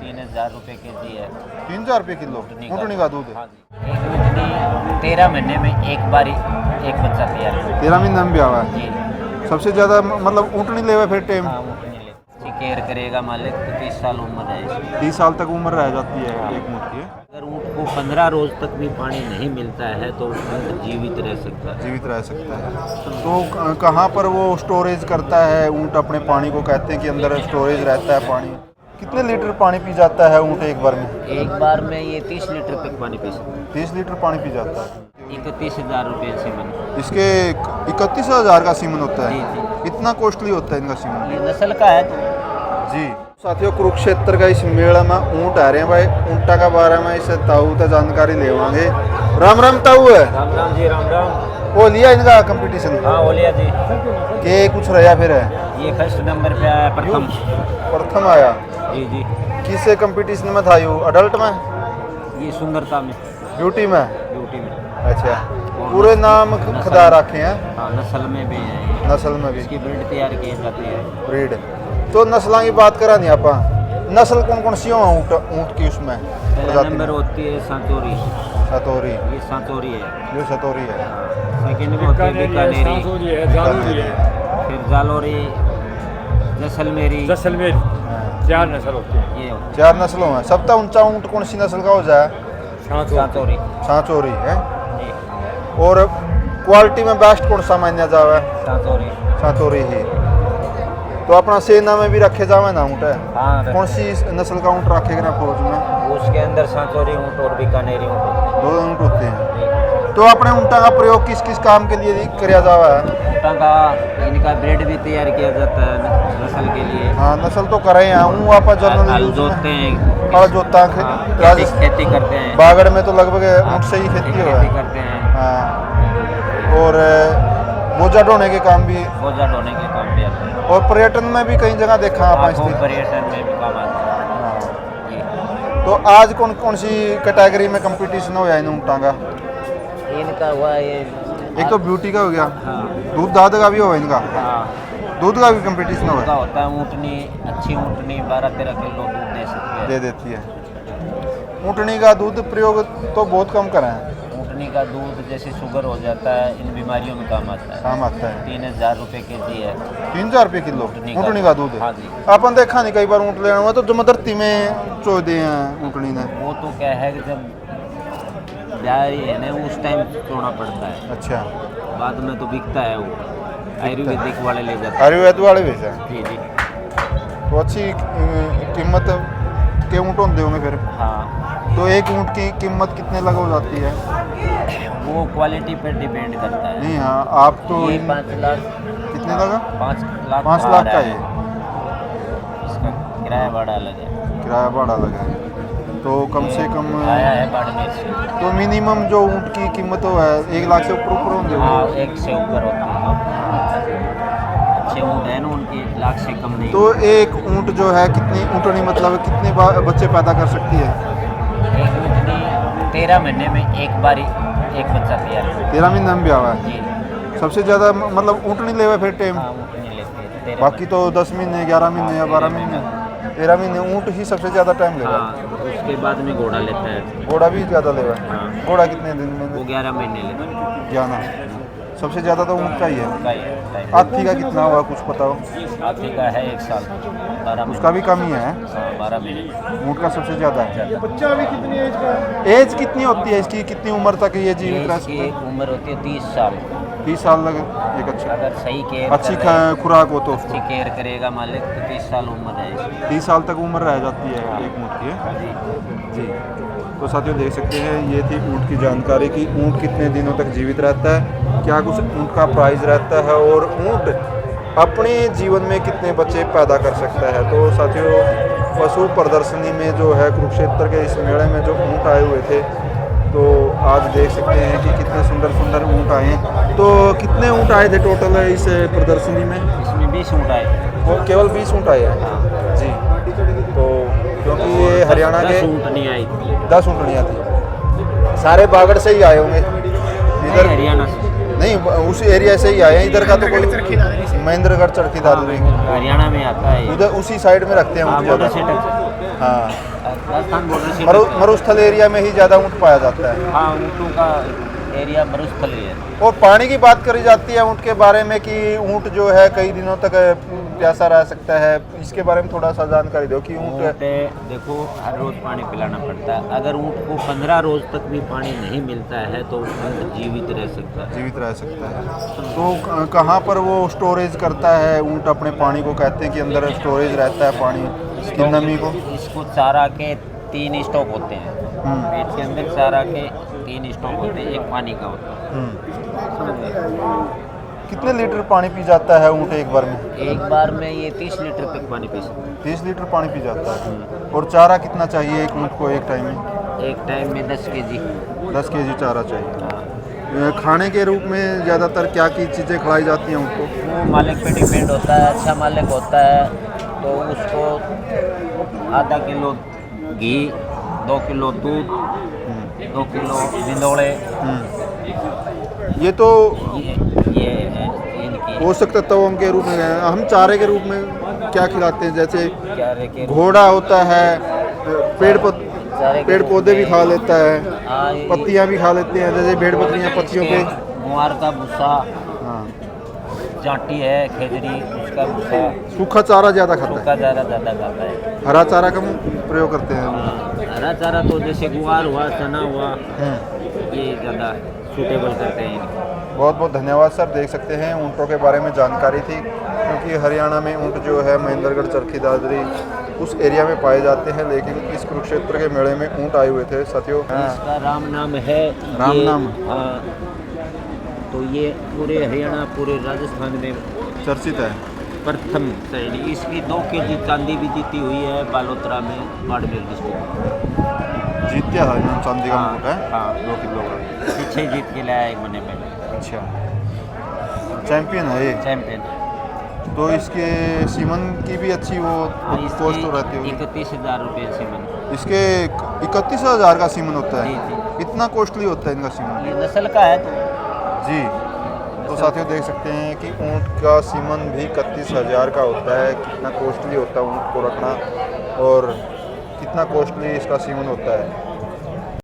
3000 रुपये के जी है। 3000 रुपये किलो ऊँटनी का दूध? हाँ जी। एक ऊँटनी 13 महीने में एक बार एक बच्चा तैयार है। 13 महीने में भी आवा है। जी। सबसे ज़्यादा मतलब ऊँटनी लेवे फिर टाइम? हाँ ऊँटनी ले अच्छी केयर करेगा मालिक तो 30 साल उम्र है इसकी। 30 साल तक उम्र रह जाती है एक ऊँट की। अगर ऊँट को 15 रोज तक भी पानी नहीं मिलता है तो ऊँट जीवित रह सकता है। जीवित रह सकता है। तो कहाँ पर वो स्टोरेज करता है ऊँट अपने पानी को? कहते हैं कि अंदर स्टोरेज रहता है पानी। कितने लीटर पानी पी जाता है ऊँट एक बार में? एक बार में ये 30 लीटर तक पानी पी सकता है। 30 लीटर पानी पी जाता है। 31,000 रुपये सीमन। इसके 31,000 का सीमन होता जी, है? इतना कॉस्टली होता है इनका सीमन? ये नस्ल का है तो। जी साथियों, कुरुक्षेत्र का इस मेला में ऊँट आ रहे हैं भाई। ऊँटा का बारे में इसे ताऊ तो जानकारी लेवांगे। राम राम ताऊ है। राम राम जी राम राम। वो लिया इनका कंपटीशन? हाँ ओलिया जी। के कुछ रहा फिर है? ये फर्स्ट नंबर पे आया प्रथम। प्रथम आया? जी जी। किस कंपटीशन में था यू? अडल्ट में? ये सुंदरता में। ब्यूटी में? ब्यूटी में। अच्छा। पूरे नाम खुदा रखे हैं? हाँ नस्ल में भी है। नस्ल में भी? इसकी ब्रीड तैयार की जाती है। ब्रीड तो नस्लों की बात करा नहीं आपा। नस्ल कौन कौन सी हो ऊँट की उसमें? पहला नंबर होती है सांचोरी। सतोरी? ये सांचोरी है। ये सतोरी है। सेकंड में होती है बीकानेरी। फिर जालोरी, जैसलमेरी। जैसलमेर। 4 नस्ल होती है। ये होती 4 नस्लों में। सबसे ऊंचा ऊँट कौन सी नस्ल का हो जाए? है सांचोरी। सांचोरी है। जी और क्वालिटी में बेस्ट कौन सा मान्या जावे? सांचोरी। सांचोरी ही। तो अपना सेना में भी रखे जावे ना ऊँट है? हाँ कौन सी नस्ल का ऊँट रखेगा ना फौज में? उसके अंदर सांचोरी ऊँट और बीकानेरी ऊँट होते हैं। 2 ऊँट होते हैं। तो अपने ऊँटा का प्रयोग किस किस काम के लिए किया जावा है? ऊँटों का इनका ब्रेड भी तैयार किया जाता है नस्ल के लिए। हाँ नस्ल तो करे हैं। हूँ आप जनरल हल यूज जोतते में हैं। हल जोता हाँ, खेती करते हैं। बागड़ में तो लगभग ऊँट से ही खेती हो खेती है। करते हैं। हाँ। और बोझा ढोने के काम भी? बोझा ढोने के काम भी आते हैं। और पर्यटन में भी कई जगह देखा आप आँखों पर्यटन में भी काम आते हैं। जी। तो आज कौन कौन सी कैटेगरी में कंपटीशन हो या इन ऊँटा का? इनका हुआ ये एक तो ब्यूटी का हो गया, हाँ दूध दाद का भी हो इनका? हाँ दूध का भी कंपटीशन उनका हो? होता है। ऊँटनी अच्छी ऊँटनी 12-13 किलो दूध दे सकती है। दे देती है। ऊँटनी का दूध प्रयोग तो बहुत कम करें हैं। ऊँटनी का दूध जैसे शुगर हो जाता है इन बीमारियों में काम आता है। काम आता है। 3000 रुपये के जी है। 3000 रुपये किलो ऊँटनी का दूध? हाँ जी। अपन देखा नहीं कई बार ऊँट लेना हुआ तो जमदरती में चो दिए हैं ऊँटनी ने। वो तो क्या है कि जब ब्याह है ना उस टाइम तोड़ना पड़ता है। अच्छा। बाद में तो बिकता है वो। आयुर्वेदिक वाले ले जाते हैं। आयुर्वेद वाले भी है? जी जी। तो अच्छी कीमत के ऊँट होते होंगे फिर? हाँ तो एक ऊँट की कीमत कितने लग हो जाती है? वो क्वालिटी पर डिपेंड करता है। नहीं हाँ आप तो ये 5 लाख। कितने लगा? 5 लाख 5 आ लाख रहा का है। ये इसका किराया भाड़ा अलग है। किराया भाड़ा लगा है। तो कम से कम आया है बाड़मेर से। तो मिनिमम जो ऊँट की कीमत हो है 1 लाख से ऊपर होंगे? हाँ 1 से ऊपर होती है। अच्छे ऊँट है ना उनकी 1 लाख से कम नहीं। तो एक ऊँट जो है कितनी ऊँटनी मतलब कितने बच्चे पैदा कर सकती है? एक ऊँटनी 13 महीने में एक बार एक बच्चा तैयार है। 13 महीने में भी आवा है। जी। सबसे ज़्यादा मतलब ऊँटनी लेवे फिर टाइम? हाँ ऊँटनी लेते हैं 13 बाकी तो 10 महीने 11 महीने या 12 महीने। 13 महीने ऊँट ही सबसे ज़्यादा टाइम लेगा। हाँ उसके बाद में घोड़ा लेता है। घोड़ा भी ज़्यादा लेवा है? हाँ घोड़ा कितने दिन वो में? 11 महीने लेता है। 11। सबसे ज़्यादा तो ऊँट का ही है। उसका ही है टाइम। हाथी का कितना हुआ कुछ पता हो? हाथी का है 1 साल 12 उसका भी कम ही है। हाँ 12 महीने। ऊँट का सबसे ज़्यादा है। बच्चा भी कितनी एज का है? एज कितनी होती है इसकी? कितनी उम्र तक ये जीवित रह इसकी सकते? एक उम्र होती है 30 साल। 30 साल लगे एक अच्छा अगर सही केयर अच्छी खुराक हो तो अच्छी उसको केयर करेगा मालिक तो 30 साल उम्र है इसकी। 30 साल तक उम्र रह जाती है एक ऊँट की। जी। जी तो साथियों देख सकते हैं ये थी ऊँट की जानकारी कि ऊँट कितने दिनों तक जीवित रहता है, क्या कुछ ऊँट का प्राइस रहता है और ऊँट अपने जीवन में कितने बच्चे पैदा कर सकता है। तो साथियों पशु प्रदर्शनी में जो है कुरुक्षेत्र के इस मेले में जो ऊँट आए हुए थे तो आज देख सकते हैं कि कितने सुंदर सुंदर ऊँट आए हैं। तो कितने ऊँट आए थे टोटल इस प्रदर्शनी में? इसमें 20 ऊँट आए। वो केवल 20 ऊँट आए हैं जी। तो क्योंकि ये हरियाणा के 10 ऊँटनी आई थी। 10 ऊँटनियाँ थी। सारे बागड़ से ही आए होंगे इधर? हरियाणा से नहीं उस एरिया से ही आए हैं। इधर का तो कोई महेंद्रगढ़ चरखी दादरी हरियाणा में आता है। उधर उसी साइड में रखते हैं हाँ ऊँट बॉर्डर ज़्यादा। से हाँ, राजस्थान बॉर्डर से मरुस्थल एरिया में ही ज़्यादा ऊँट पाया जाता है। हाँ, ऊँटों का एरिया मरुस्थल ही है। और पानी की बात करी जाती है ऊँट के बारे में कि ऊँट जो है कई दिनों तक प्यासा रह सकता है, इसके बारे में थोड़ा सा जानकारी दो कि ऊँट ऊँट देखो हर रोज़ पानी पिलाना पड़ता है। अगर ऊँट को 15 रोज़ तक भी पानी नहीं मिलता है तो ऊँट जीवित रह सकता है। जीवित रह सकता है। तो कहाँ पर वो स्टोरेज करता है ऊँट अपने पानी को? कहते हैं कि अंदर स्टोरेज रहता है पानी की नमी को। इसको चारा के 3 स्टॉक होते हैं। पेट के अंदर चारा के 3 स्टॉक होते हैं, एक पानी का होता है। कितने लीटर पानी पी जाता है ऊँट एक बार में? एक बार में ये 30 लीटर तक पानी पी सकते 30 लीटर पानी पी जाता है। और चारा कितना चाहिए एक ऊँट को एक टाइम में? हैं। एक टाइम में 10 केजी। 10 केजी चारा चाहिए। हाँ। खाने के रूप में ज़्यादातर क्या की चीज़ें खिलाई जाती हैं ऊँट को? वो मालिक पे डिपेंड होता है। अच्छा मालिक होता है तो उसको आधा किलो घी, 2 किलो दूध, 2 किलो भिंडोले, ये तो ये है इनकी। पोषक तत्वों के रूप में है। हम चारे के रूप में क्या खिलाते हैं? जैसे क्या रे के घोड़ा होता है, चारे के पेड़ रूप पौधे भी में- खा लेता है, हाँ, ये- पत्तियां भी खा लेते हैं, जैसे भेड़ बकरियां पत्तियों पे। गुआर का भूसा, हाँ, चाटी है, खेजड़ी, उसका भूसा, सूखा चारा ज़्यादा खाता सूखा चारा ज़्यादा खाता है। है, हरा चारा कम प्रयोग करते हैं। हाँ, हरा चारा तो जैसे गुआर हुआ, चना हुआ, ये ज़्यादा सूटेबल करते हैं इनको। बहुत बहुत धन्यवाद सर। देख सकते हैं ऊँटों के बारे में जानकारी थी, क्योंकि हरियाणा में ऊँट जो है महेंद्रगढ़, चरखी दादरी उस एरिया में पाए जाते हैं, लेकिन इस कुरुक्षेत्र के मेले में ऊँट आए हुए थे साथियों। इसका राम नाम है। राम ये- नाम? हाँ, तो ये पूरे हरियाणा, पूरे राजस्थान में चर्चित है। प्रथम श्रेणी। इसकी 2 केजी चांदी भी जीती हुई है बालोतरा में, बाड़मेर डिस्ट्रिक्ट। जीत्या है जो चांदी का हाँ, मुकुट है, हाँ। 2 किलो का। पीछे जीत के लाया एक महीने पहले, अच्छा, चैंपियन है ये। चैंपियन। तो इसके सीमन की भी अच्छी वो कॉस्ट तो रहती होगी। 31,000 रुपये सीमन। इसके 31,000 का सीमन होता जी, है। जी। इतना कॉस्टली होता है इनका सीमन? ये नस्ल का है तो जी। तो साथियों देख सकते हैं कि ऊँट का सीमन भी 31,000 का होता है। कितना कॉस्टली होता है ऊँट को रखना और कितना कॉस्टली इसका सीमन होता है।